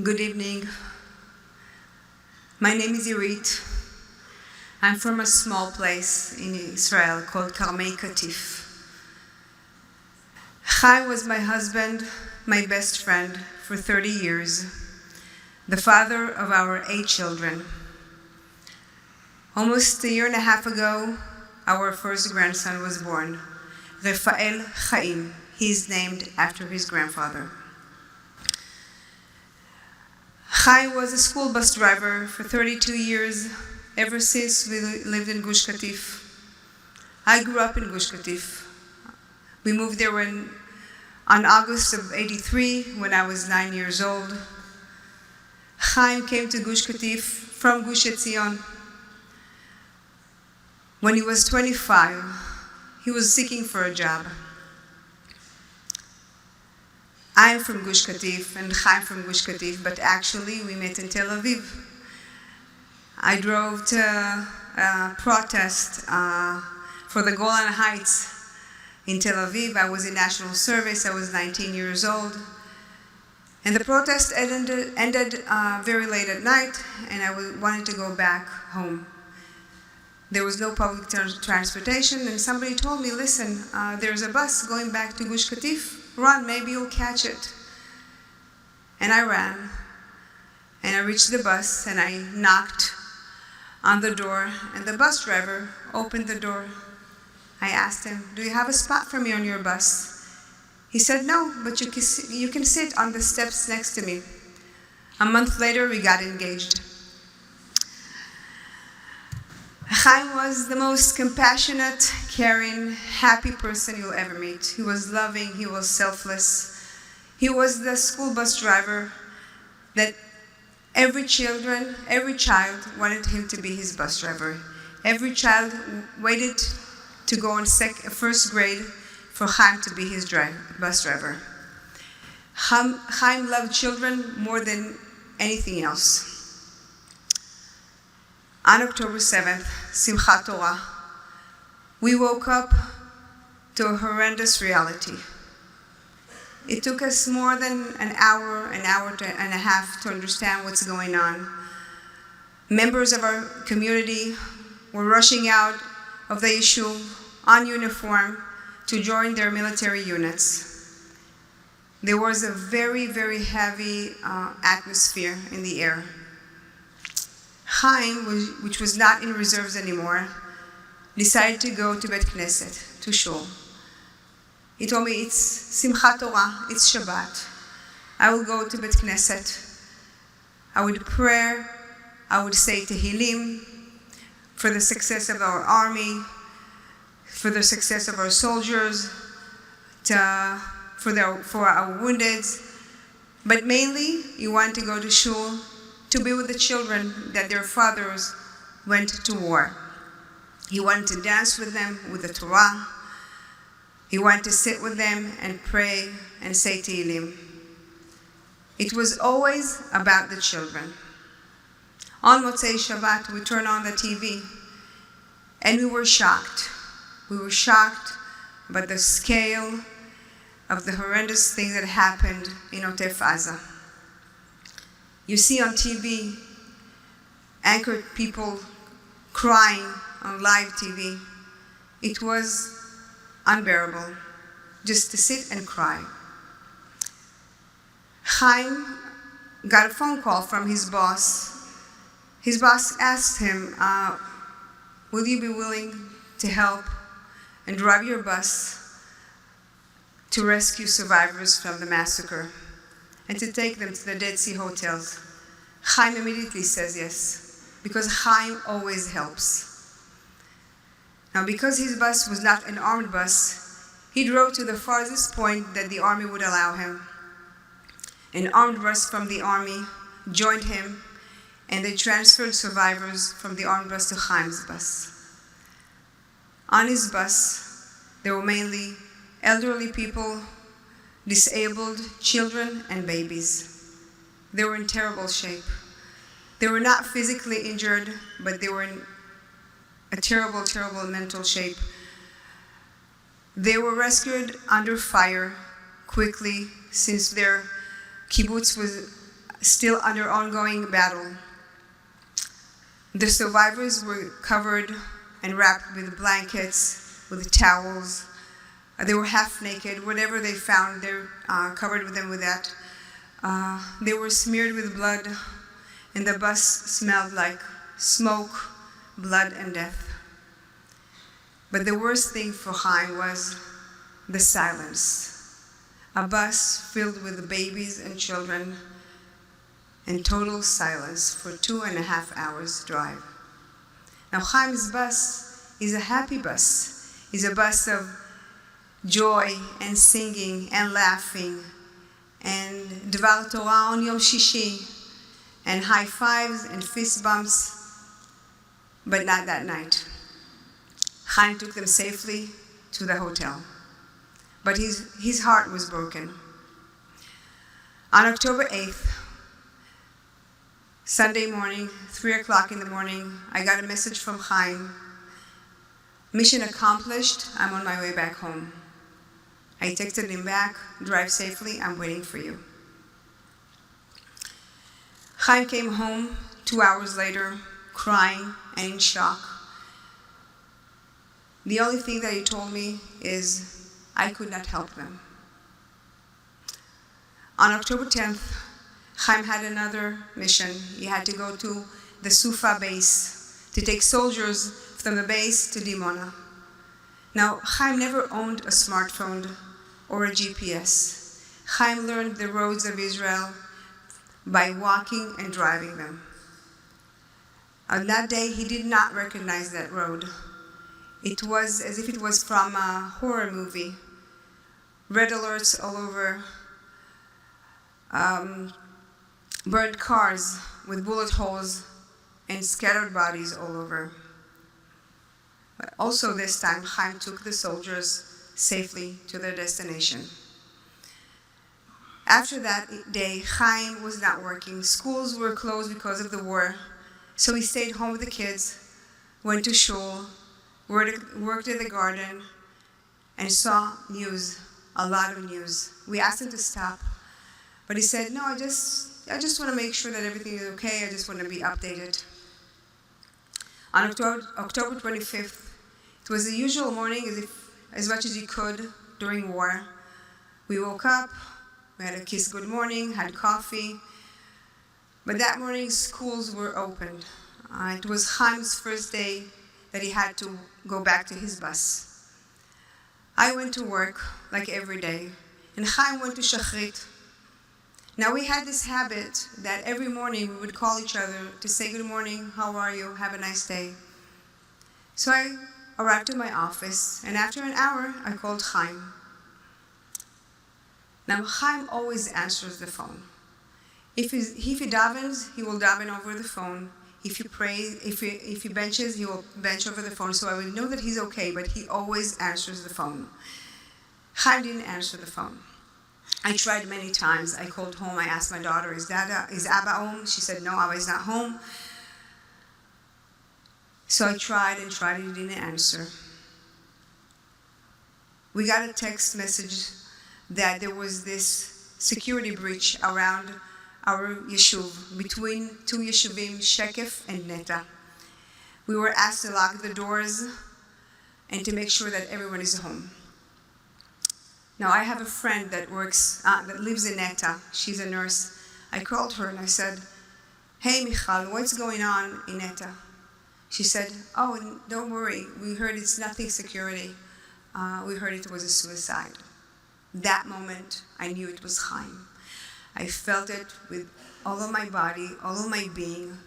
Good evening. My name is Irit. I'm from a small place in Israel called Karmei Katif. Chaim was my husband, my best friend for 30 years, the father of our 8 children. Almost a year and a half ago, our first grandson was born, Rafael Chaim. He is named after his grandfather. Chaim was a school bus driver for 32 years, ever since we lived in Gush Katif. I grew up in Gush Katif. We moved there on August of '83 when I was 9 years old. Chaim came to Gush Katif from Gush Etzion. When he was 25, he was seeking for a job. I'm from Gush Katif and Chaim from Gush Katif, but actually we met in Tel Aviv. I drove to a protest for the Golan Heights in Tel Aviv. I was in national service. I was 19 years old. And the protest ended very late at night, and I wanted to go back home. There was no public transportation, and somebody told me, listen, there's a bus going back to Gush Katif. Run, maybe you'll catch it. And I ran, and I reached the bus, and I knocked on the door, and the bus driver opened the door. I asked him, do you have a spot for me on your bus? He said, no, but you can sit on the steps next to me. A month later, we got engaged. Chaim was the most compassionate, caring, happy person you'll ever meet. He was loving, he was selfless. He was the school bus driver that every child wanted him to be his bus driver. Every child waited to go in first grade for Chaim to be his bus driver. Chaim loved children more than anything else. On October 7th, Simchat Torah, we woke up to a horrendous reality. It took us more than an hour and a half to understand what's going on. Members of our community were rushing out of the yeshuv on uniform to join their military units. There was a very, very heavy atmosphere in the air. Chaim, which was not in reserves anymore, decided to go to Bet Knesset, to shul. He told me, it's Simchat Torah, it's Shabbat. I will go to Bet Knesset. I would pray, I would say Tehillim for the success of our army, for the success of our soldiers, for our wounded. But mainly, you want to go to shul to be with the children that their fathers went to war. He wanted to dance with them with the Torah. He wanted to sit with them and pray and say Tehillim. It was always about the children. On Motzei Shabbat, we turned on the TV, and we were shocked. We were shocked by the scale of the horrendous things that happened in Otef Aza. You see on TV, anchored people crying on live TV. It was unbearable just to sit and cry. Chaim got a phone call from his boss. His boss asked him, will you be willing to help and drive your bus to rescue survivors from the massacre and to take them to the Dead Sea hotels? Chaim immediately says yes, because Chaim always helps. Now, because his bus was not an armed bus, he drove to the farthest point that the army would allow him. An armed bus from the army joined him, and they transferred survivors from the armed bus to Chaim's bus. On his bus, there were mainly elderly people, disabled children, and babies. They were in terrible shape. They were not physically injured, but they were in a terrible, terrible mental shape. They were rescued under fire quickly, since their kibbutz was still under ongoing battle. The survivors were covered and wrapped with blankets, with towels. They were half naked. Whatever they found, they covered them with that. They were smeared with blood, and the bus smelled like smoke, blood, and death. But the worst thing for Chaim was the silence. A bus filled with babies and children, and total silence for 2.5 hours drive. Now Chaim's bus is a happy bus. It's a bus of joy and singing and laughing and Dvar Torah on Yom Shishi and high fives and fist bumps, but not that night. Chaim took them safely to the hotel, but his heart was broken. On October 8th, Sunday morning, 3 o'clock in the morning, I got a message from Chaim. Mission accomplished, I'm on my way back home. I texted him back, drive safely, I'm waiting for you. Chaim came home 2 hours later, crying and in shock. The only thing that he told me is I could not help them. On October 10th, Chaim had another mission. He had to go to the Sufa base to take soldiers from the base to Dimona. Now, Chaim never owned a smartphone or a GPS. Chaim learned the roads of Israel by walking and driving them. On that day, he did not recognize that road. It was as if it was from a horror movie. Red alerts all over, burned cars with bullet holes and scattered bodies all over. But also this time, Chaim took the soldiers safely to their destination. After that day, Chaim was not working. Schools were closed because of the war, so he stayed home with the kids, went to shul, worked in the garden, and saw news, a lot of news. We asked him to stop, but he said, no, I just want to make sure that everything is okay. I just want to be updated. On October 25th, it was the usual morning, as much as you could during war. We woke up, we had a kiss good morning, had coffee. But that morning, schools were opened. It was Chaim's first day that he had to go back to his bus. I went to work like every day, and Chaim went to Shachrit. Now we had this habit that every morning we would call each other to say good morning, how are you, have a nice day. So I arrived to my office, and after an hour, I called Chaim. Now Chaim always answers the phone. If he davens, he will daven over the phone. If he prays, if he benches, he will bench over the phone. So I would know that he's okay, but he always answers the phone. Chaim didn't answer the phone. I tried many times. I called home. I asked my daughter, is Abba home? She said, no, Abba is not home. So I tried and tried, and he didn't answer. We got a text message that there was this security breach around our yeshuv, between two yeshuvim, Shekef and Neta. We were asked to lock the doors and to make sure that everyone is home. Now, I have a friend that lives in Neta. She's a nurse. I called her and I said, hey, Michal, what's going on in Neta? She said, oh, don't worry. We heard it's nothing security. We heard it was a suicide. That moment, I knew it was Chaim. I felt it with all of my body, all of my being,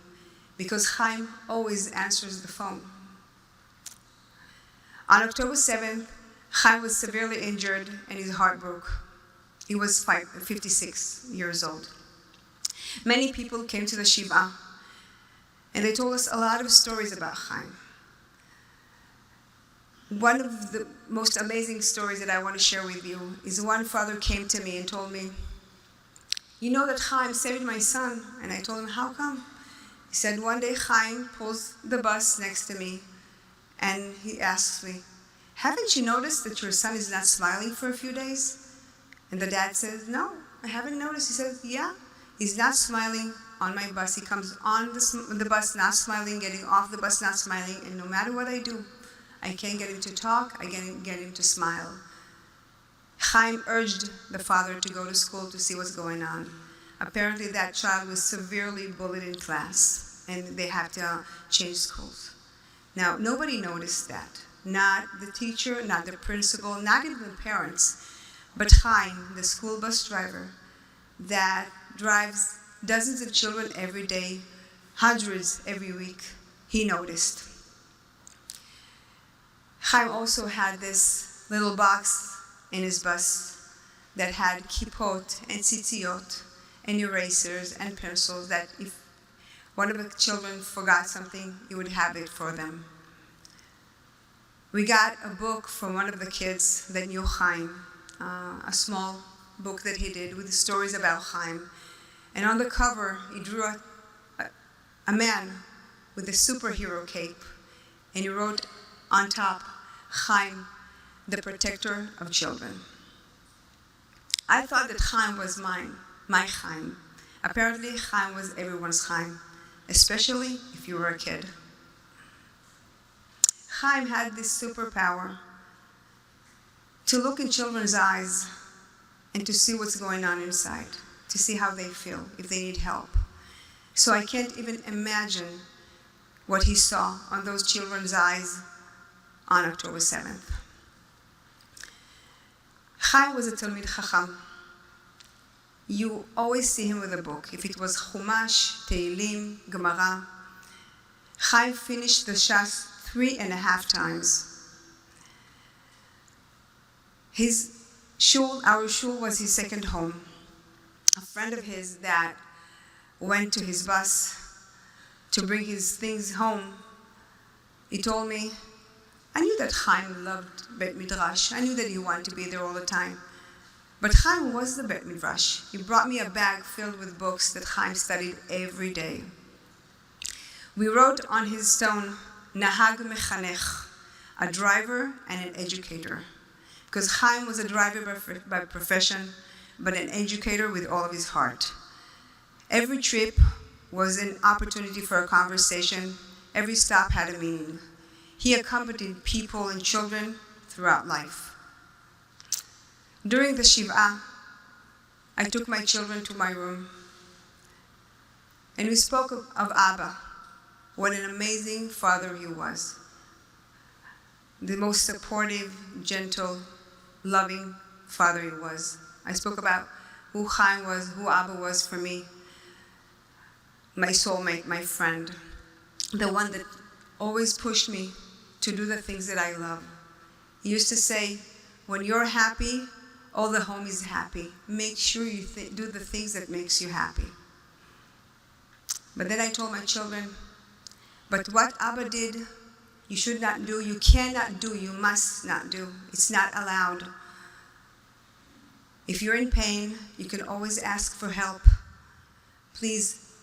because Chaim always answers the phone. On October 7th, Chaim was severely injured and his heart broke. He was 56 years old. Many people came to the Shiva, and they told us a lot of stories about Chaim. One of the most amazing stories that I want to share with you is one father came to me and told me, you know that Chaim saved my son? And I told him, how come? He said, one day Chaim pulls the bus next to me and he asks me, haven't you noticed that your son is not smiling for a few days? And the dad says, no, I haven't noticed. He says, yeah, He's not smiling on my bus. He comes on the bus not smiling, getting off the bus not smiling, and no matter what I do, I can't get him to talk, I can't get him to smile. Chaim urged the father to go to school to see what's going on. Apparently that child was severely bullied in class, and they have to change schools. Now, nobody noticed that. Not the teacher, not the principal, not even the parents, but Chaim, the school bus driver, that drives dozens of children every day, hundreds every week, he noticed. Chaim also had this little box in his bus that had kippot and tzitziot and erasers and pencils that if one of the children forgot something, he would have it for them. We got a book from one of the kids that knew Chaim, a small book that he did with stories about Chaim. And on the cover, he drew a man with a superhero cape, and he wrote on top, Chaim, the protector of children. I thought that Chaim was my Chaim. Apparently, Chaim was everyone's Chaim, especially if you were a kid. Chaim had this superpower to look in children's eyes and to see what's going on inside, to see how they feel, if they need help. So I can't even imagine what he saw on those children's eyes on October 7th. Chaim was a Talmid Chacham. You always see him with a book. If it was Chumash, Tehillim, Gemara, Chaim finished the Shas 3.5 times. Our shul was his second home. A friend of his that went to his bus to bring his things home, he told me, I knew that Chaim loved Bet Midrash. I knew that he wanted to be there all the time. But Chaim was the Bet Midrash. He brought me a bag filled with books that Chaim studied every day. We wrote on his stone, Nahag Mechanech, a driver and an educator. Because Chaim was a driver by profession, but an educator with all of his heart. Every trip was an opportunity for a conversation. Every stop had a meaning. He accompanied people and children throughout life. During the Shiv'ah, I took my children to my room, and we spoke of Abba, what an amazing father he was. The most supportive, gentle, loving father he was. I spoke about who Chaim was, who Abba was for me, my soulmate, my friend, the one that always pushed me to do the things that I love. He used to say, when you're happy, all the home is happy. Make sure you do the things that makes you happy. But then I told my children, but what Abba did, you should not do, you cannot do, you must not do. It's not allowed. If you're in pain, you can always ask for help. Please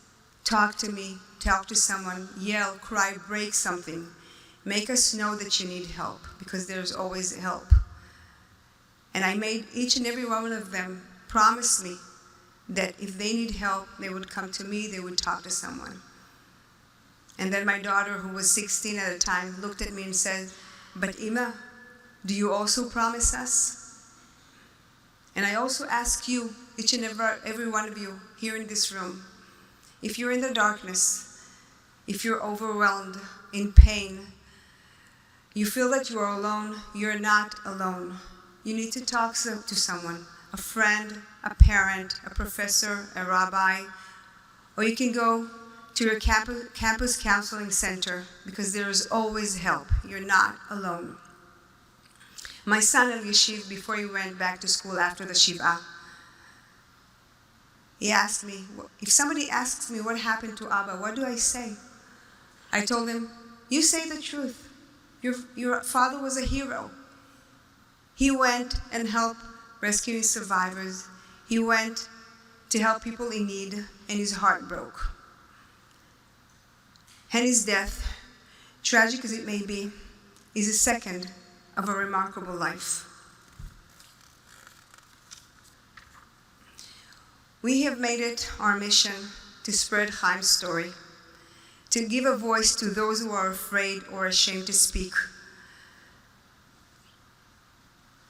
talk to me, talk to someone, yell, cry, break something. Make us know that you need help, because there's always help. And I made each and every one of them promise me that if they need help, they would come to me, they would talk to someone. And then my daughter, who was 16 at the time, looked at me and said, but Ima, do you also promise us? And I also ask you, each and every one of you here in this room, if you're in the darkness, if you're overwhelmed, in pain, you feel that you are alone, you're not alone. You need to talk to someone, a friend, a parent, a professor, a rabbi, or you can go to your campus counseling center, because there is always help. You're not alone. My son at Yeshiv, before he went back to school after the Shiv'ah, he asked me, if somebody asks me what happened to Abba, what do I say? I told him, you say the truth. Your father was a hero. He went and helped rescue survivors. He went to help people in need, and his heart broke. And his death, tragic as it may be, is a second of a remarkable life. We have made it our mission to spread Chaim's story, to give a voice to those who are afraid or ashamed to speak,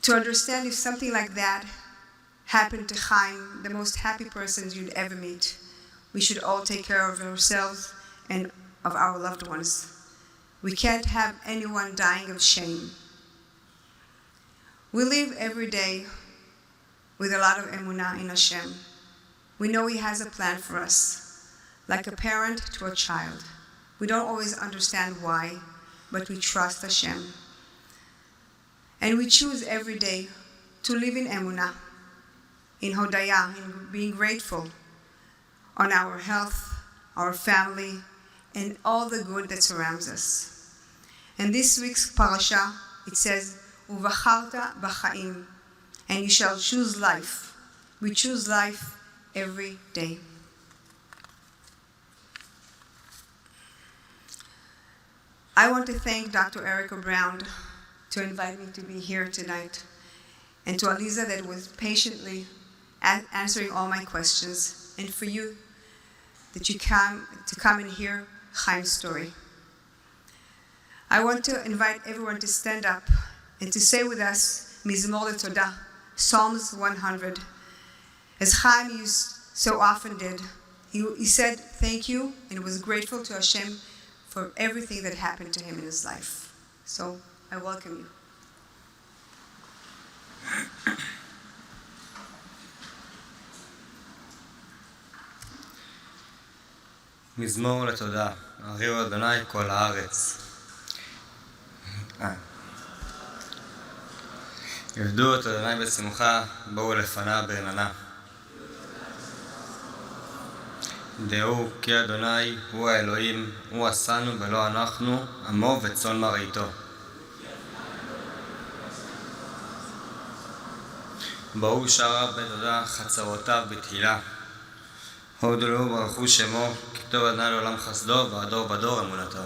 to understand if something like that happened to Chaim, the most happy person you'd ever meet. We should all take care of ourselves and of our loved ones. We can't have anyone dying of shame. We live every day with a lot of emunah in Hashem. We know He has a plan for us, like a parent to a child. We don't always understand why, but we trust Hashem. And we choose every day to live in emunah, in hodaya, in being grateful on our health, our family, and all the good that surrounds us. And this week's parasha, it says, "Uvacharta b'chaim," and you shall choose life. We choose life every day. I want to thank Dr. Erica Brown to invite me to be here tonight, and to Aliza that was patiently answering all my questions, and for you that you come and hear Chaim's story. I want to invite everyone to stand up and to say with us Mizmor LeTodah, Psalms 100. As Chaim so often did, he said thank you and was grateful to Hashem for everything that happened to him in his life. So I welcome you. מזמור לתודה, הריעו אדוני כל הארץ. עבדו את אדוני בשמחה, בואו לפניו ברננה. דעו כי אדוני הוא האלוהים, הוא עשנו ולא אנחנו, עמו וצאן מרעיתו. בואו שרה בתודה חצרותיו בתהילה. הודו לו וברכו שמו, כי טוב אדוני לעולם חסדו, והדור בדור אמונתו.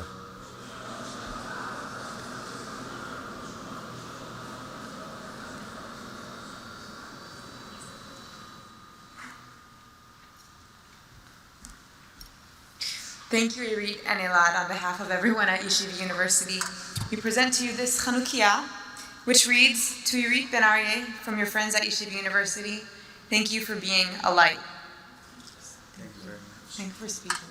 Thank you, Irit and Elad, on behalf of everyone at Yeshiva University. We present to you this Chanukiah, which reads, to Irit Ben Aryeh, from your friends at Yeshiva University, thank you for being a light. Thank you very much. Thank you for speaking.